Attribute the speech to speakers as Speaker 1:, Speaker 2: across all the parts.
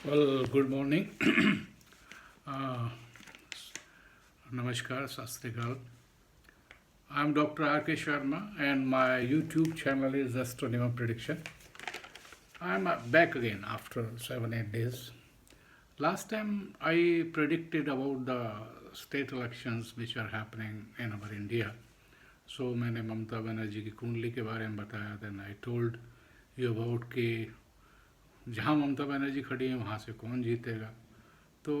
Speaker 1: Well, good morning. uh, Namaskar, Sastrikal. I'm Dr. R.K. Sharma, and my YouTube channel is Astronomer Prediction. I'm back again after 7-8 days. Last time I predicted about the state elections which are happening in our India. So मैंने ममता बनर्जी की कुंडली के बारे में बताया. Then I told you about कि जहाँ ममता बनर्जी खड़ी है वहाँ से कौन जीतेगा. तो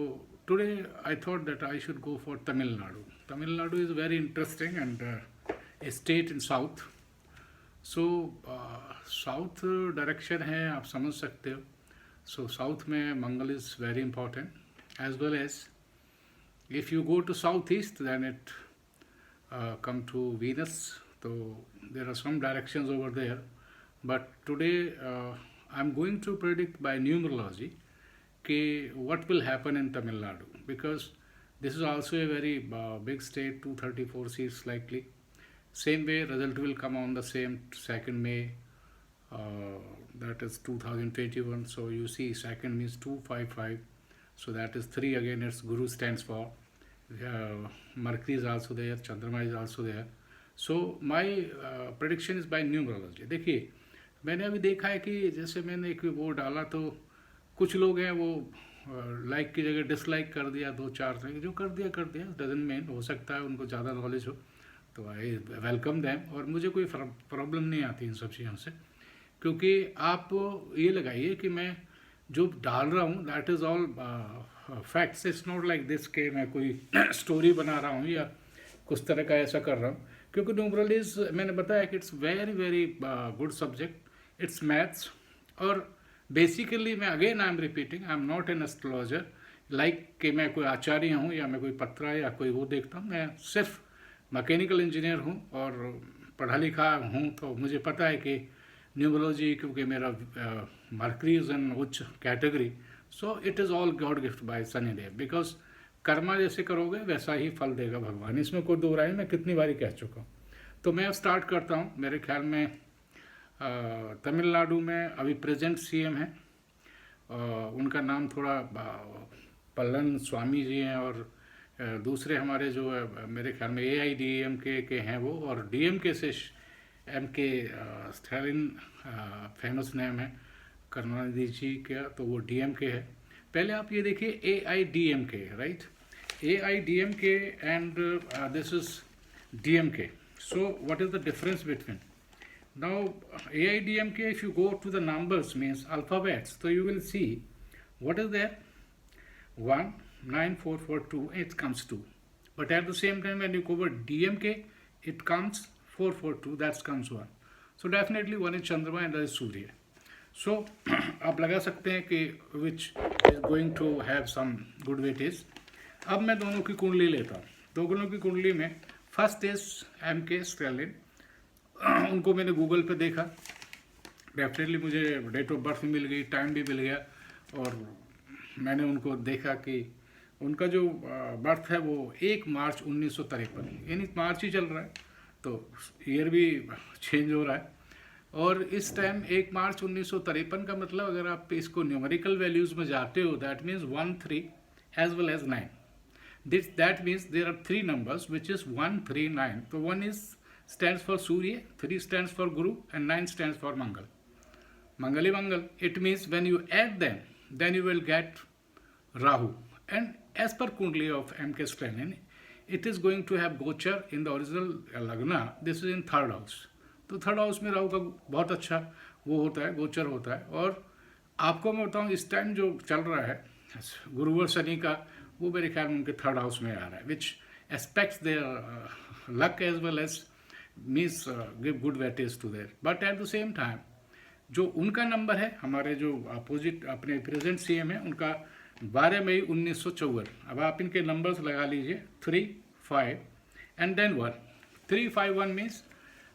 Speaker 1: today I thought that I should go for Tamil Nadu. Tamil Nadu is very interesting and a state in south. So south direction है, आप समझ सकते हो. सो साउथ में Mangal is very important as well as if you go to south east then it come to Venus. So there are some directions over there. But today I'm going to predict by numerology what will happen in Tamil Nadu, because this is also a very big state, 234 seats likely. Same way, result will come on the same 2nd May, that is 2021. So you see, 2nd means 255. So that is 3 again, its Guru stands for. Mercury is also there, Chandrama is also there. So my prediction is by numerology. देखिए, मैंने अभी देखा है कि जैसे मैंने एक वो डाला तो कुछ लोग हैं वो लाइक की जगह डिसलाइक कर दिया, 2-4 से जो कर दिया डजंट मीन, हो सकता है उनको ज़्यादा नॉलेज हो, तो आई वेलकम दैम. और मुझे कोई प्रॉब्लम नहीं आती इन सब चीज़ों से, क्योंकि आप ये लगाइए कि मैं जो डाल रहा हूँ that is all facts. It's not like this के मैं कोई स्टोरी बना रहा हूँ या कुछ तरह का ऐसा कर रहा हूँ, क्योंकि न्यूमरलिज मैंने बताया कि it's very very good subject. It's maths. और बेसिकली मैं again I am repeating, I am not an astrologer like कि मैं कोई आचार्य हूँ या मैं कोई पत्रा या कोई वो देखता हूँ. मैं सिर्फ मैकेनिकल इंजीनियर हूँ और पढ़ा लिखा हूँ, तो मुझे पता है कि न्यूमरोलॉजी, क्योंकि मेरा मर्करी इज इन उच्च category, so it is all god gift by Shani Dev. Because karma जैसे करोगे वैसा ही फल देगा भगवान, इसमें कोई दो राय मैं कितनी बारी कह चुका हूँ. तो मैं अब स्टार्ट करता हूँ. मेरे ख्याल में तमिलनाडु में अभी प्रेजेंट सीएम है, उनका नाम थोड़ा पल्लन स्वामी जी हैं, और दूसरे हमारे जो है मेरे ख्याल में AIDMK के हैं वो, और DMK से MK स्टैलिन फेमस नेम है. करुणानिधि जी का तो वो DMK है. पहले आप ये देखिए AIDMK, right. AIDMK and this is DMK. So what is the difference between? Now AIDMK, if you go to the numbers, means alphabets, so you will see what is there. 1 9 4 4 2, it comes 2. But at the same time when you go over DMK, it comes 4 4 2, that comes 1. So definitely one is Chandrama and the is Surya. So आप लगा सकते हैं कि which is going to have some good weightage. अब मैं दोनों की कुंडली लेता हूँ. दोनों की कुंडली में फर्स्ट इज MK स्टैलिन. उनको मैंने गूगल पे देखा, डेफिनेटली मुझे डेट ऑफ बर्थ मिल गई, टाइम भी मिल गया, और मैंने उनको देखा कि उनका जो बर्थ है वो 1 मार्च 1953, यानी मार्च ही चल रहा है, तो ईयर भी चेंज हो रहा है. और इस टाइम 1 मार्च 1953 का मतलब, अगर आप इसको न्यूमेरिकल वैल्यूज़ में जाते हो, that means 1 3 as well as 9. That means there are 3 numbers which is 1 3 9. तो 1 is stands for Surya, 3 stands for Guru, and 9 stands for Mangal. Mangali Mangal. It means when you add them, then you will get Rahu. And as per Kundli of MK Stalin, it is going to have Gochar in the original Lagna. This is in 3rd house. तो 3rd house में राहु का बहुत अच्छा वो होता है, गोचर होता है. और आपको मैं बताऊँ, इस टाइम जो चल रहा है गुरु और शनि का, वो मेरे ख्याल में उनके 3rd हाउस में आ रहा है, which aspects their luck as well as means give good weightage to there. But at the same time, जो उनका नंबर है, हमारे जो अपोजिट अपने प्रेजेंट CM है, उनका 12 मई 1954. अब आप इनके नंबर्स लगा लीजिए, 3 5 and then 1. 3 5 1 means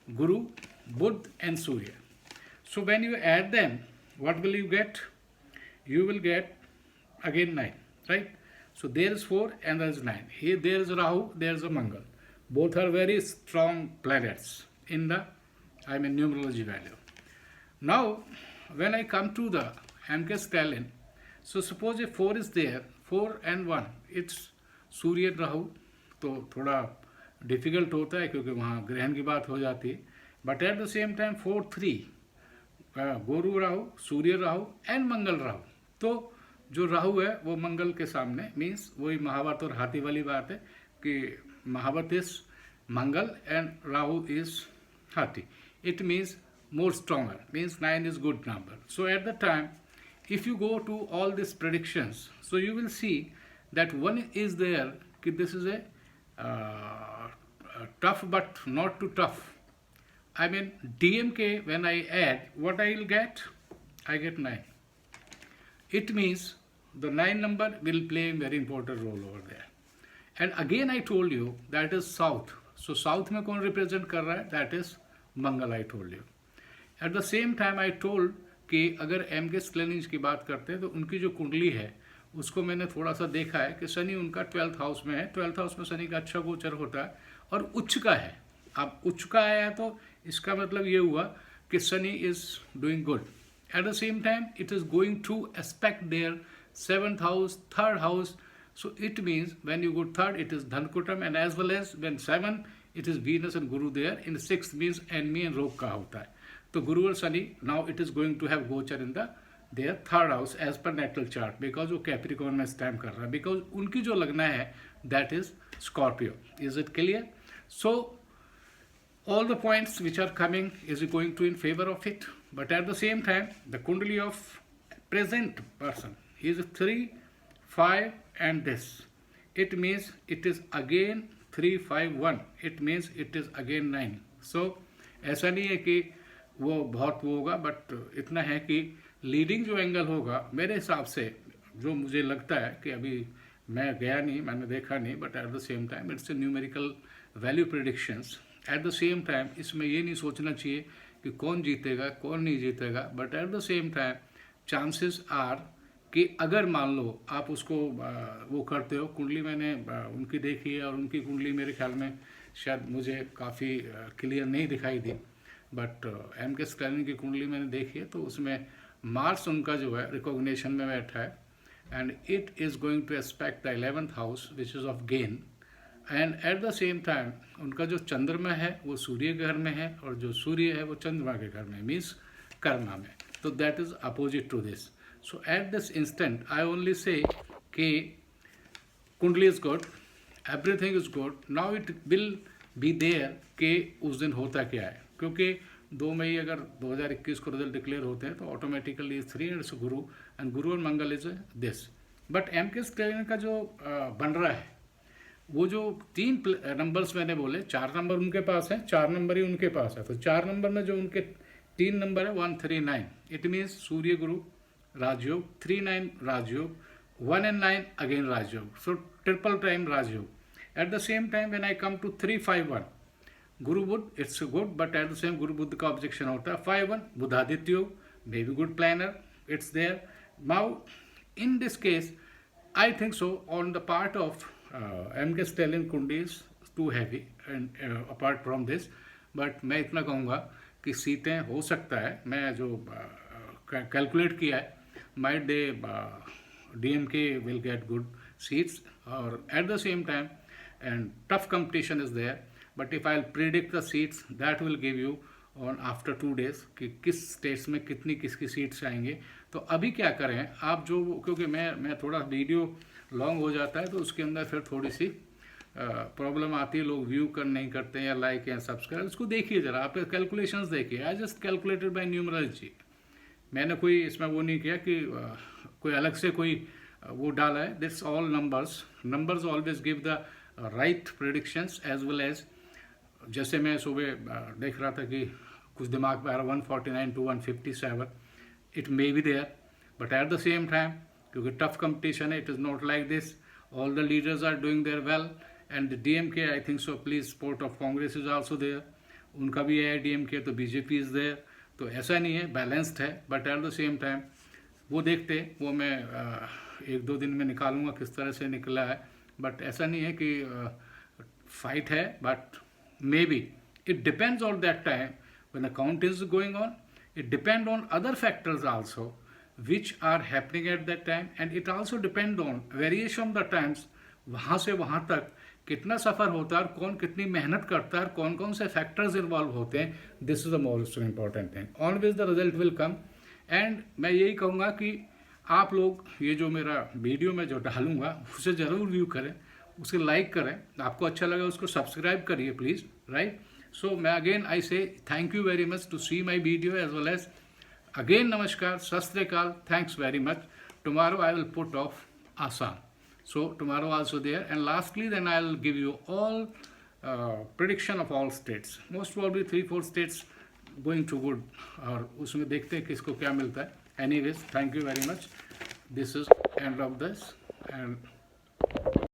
Speaker 1: Guru, Budh and Surya. So when you add them, what will you get? You will get again 9, right? So there is 4 and there is 9. Here there is Rahu, there is a Mangal. Both are very strong planets in the numerology value. Now when I come to the MK Stalin, So suppose if 4 is there, 4 and 1, it's सूर्य राहु, तो थोड़ा difficult होता है क्योंकि वहाँ ग्रहण की बात हो जाती है. But at the same time 4 3 Guru Rahu, Surya Rahu and मंगल राहु. तो जो राहु है वो मंगल के सामने, मीन्स वही महाभारत और हाथी वाली बात है कि Mahabharat is Mangal and Rahu is hathi. It means more stronger, means 9 is good number. So at the time, if you go to all these predictions, so you will see that one is there, this is a tough but not too tough. I mean DMK, when I add, what I will get? I get 9. It means the 9 number will play a very important role over there. And again I told you that is south. So south में कौन represent कर रहा है? That is Mangal. I told you. At the same time I told कि अगर M के स्क्लेनिंज की बात करते हैं तो उनकी जो कुंडली है उसको मैंने थोड़ा सा देखा है कि शनि उनका 12th हाउस में है. 12th हाउस में शनि का अच्छा गोचर होता है और उच्च का है. अब उच्च का आया तो इसका मतलब ये हुआ कि Shani is doing good. At the same time it is going to aspect their 7th house, 3rd house. So it means when you go 3rd, it is Dhankutam, and as well as when 7, it is Venus and Guru there. In 6th means enemy and Rog का होता है. तो गुरु और Shani, now it is going to have गोचर in the their 3rd house as per natal chart, because वो Capricorn में stand कर रहा है, because उनकी जो लगना है that is Scorpio. Is it clear? So all the points which are coming is going to in favor of it, but at the same time the kundali of present person is 3, 5 and this. It means it is again 3, 5, 1. It means it is again 9. So ऐसा नहीं है कि वो बहुत वो होगा, but इतना है कि लीडिंग जो एंगल होगा मेरे हिसाब से, जो मुझे लगता है कि अभी मैं गया नहीं, मैंने देखा नहीं, but at the same time it's a numerical value predictions. Eight the same time इसमें ये नहीं सोचना चाहिए कि कौन जीतेगा कौन नहीं जीतेगा, but at the same time chances are कि अगर मान लो आप उसको वो करते हो. कुंडली मैंने उनकी देखी है और उनकी कुंडली मेरे ख्याल में शायद मुझे काफ़ी क्लियर नहीं दिखाई दी, बट एम के स्क्लेनिंग की कुंडली मैंने देखी है तो उसमें मार्स उनका जो है रिकॉग्निशन में बैठा है and it is going to aspect the 11th house which is of gain. And eight the same time उनका जो चंद्रमा है वो सूर्य के घर में है और जो सूर्य है वो चंद्रमा के घर में, मीन्स कर्मा में. तो that is opposite to this. So at this instant, I only say कि कुंडली is good, everything is good. Now it will be there कि उस दिन होता क्या है, क्योंकि 2 मई अगर 2021 को रिजल्ट डिक्लेयर होते हैं तो ऑटोमेटिकली 3 इट्स गुरु एंड गुरु और मंगल इज दिस. बट एम के स्क्लेनिंग का जो बन रहा है वो जो 3 नंबर्स मैंने बोले, 4 नंबर उनके पास है, 4 नंबर ही उनके पास है. तो 4 नंबर में जो उनके 3 नंबर है 1, 3, 9, it means Surya Guru Rajyoga, 3, 9 Rajyoga, 1 and 9 again Rajyoga. So triple time Rajyoga. At the same time when I come to 3, 5, 1, Guru Budh, it's good, but at the same गुरु बुध का objection होता है. 5, 1 बुधादित्य योग, may be good planner, it's there. Now in this case I think so on the part of M के Stalin कुंडी is too heavy and apart from this, but मैं इतना कहूँगा कि सीटें हो सकता है, मैं जो कैलकुलेट किया है, might they DMK will get good seats, or at the same time and tough competition is there, but if I'll predict the seats that will give you on after 2 days कि किस states में कितनी किसकी seats आएंगे. तो अभी क्या करें आप, जो क्योंकि मैं थोड़ा वीडियो लॉन्ग हो जाता है तो उसके अंदर फिर थोड़ी सी प्रॉब्लम आती है, लोग व्यू कर नहीं करते हैं या लाइक या सब्सक्राइब. उसको देखिए ज़रा, आप कैलकुलेशंस देखिए. I just calculated by numerology. मैंने कोई इसमें वो नहीं किया कि कोई अलग से कोई वो डाला है. These all numbers always give the right predictions as well as. जैसे मैं सुबह देख रहा था कि कुछ दिमाग में आ रहा 149 to 157, it may be there, but at the same time क्योंकि टफ कंपटीशन है, it is not like this. All the leaders are doing their well and DMK I think so please support of Congress is also there. उनका भी है DMK, तो BJP is there. तो ऐसा नहीं है, बैलेंस्ड है, but at the same time वो देखते, वो मैं 1-2 दिन में निकालूंगा किस तरह से निकला है. बट ऐसा नहीं है कि फाइट है, but may be it depends on that time when the count is going on. It depend on other factors also which are happening at that time, and it also depend on variation of the times. वहाँ से वहाँ तक कितना सफ़र होता है और कौन कितनी मेहनत करता है और कौन कौन से फैक्टर्स इन्वॉल्व होते हैं. This is the most important thing. Always the result will come. And मैं यही कहूँगा कि आप लोग ये जो मेरा वीडियो में जो डालूंगा उसे ज़रूर व्यू करें, उसे लाइक करें, आपको अच्छा लगा उसको सब्सक्राइब करिए प्लीज़. राइट. सो मैं again I say thank you very much to see my video as well as again namaskar, sat sri akal, thanks very much. Tomorrow I will put off Assam, so tomorrow also there. And lastly then I will give you all prediction of all states. Most probably 3-4 states going to good, और उसमें देखते हैं किसको क्या मिलता है. Anyways, thank you very much. This is end of this and